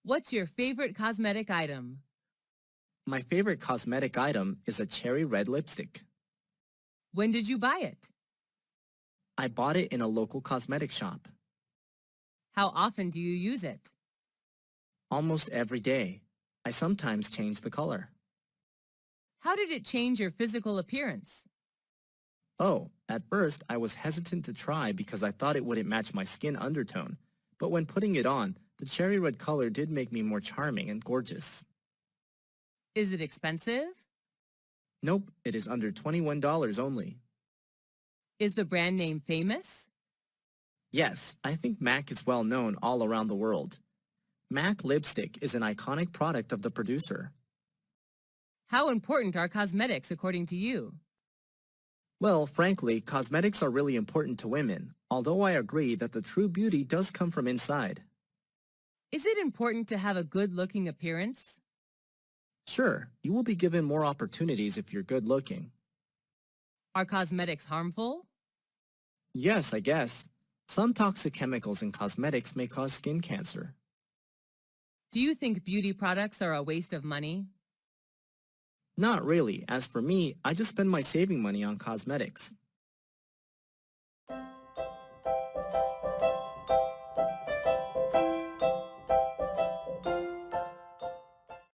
What's your favorite cosmetic item? My favorite cosmetic item is a cherry red lipstick. When did you buy it? I bought it in a local cosmetic shop. How often do you use it? Almost every day. I sometimes change the color. How did it change your physical appearance? Oh, at first I was hesitant to try because I thought it wouldn't match my skin undertone, but when putting it on, the cherry red color did make me more charming and gorgeous. Is it expensive? Nope, it is under $21 only. Is the brand name famous? Yes, I think MAC is well known all around the world. MAC lipstick is an iconic product of the producer. How important are cosmetics according to you? Well, frankly, cosmetics are really important to women, although I agree that the true beauty does come from inside. Is it important to have a good-looking appearance? Sure, you will be given more opportunities if you're good looking. Are cosmetics harmful? Yes, I guess. Some toxic chemicals in cosmetics may cause skin cancer. Do you think beauty products are a waste of money? Not really. As for me, I just spend my saving money on cosmetics.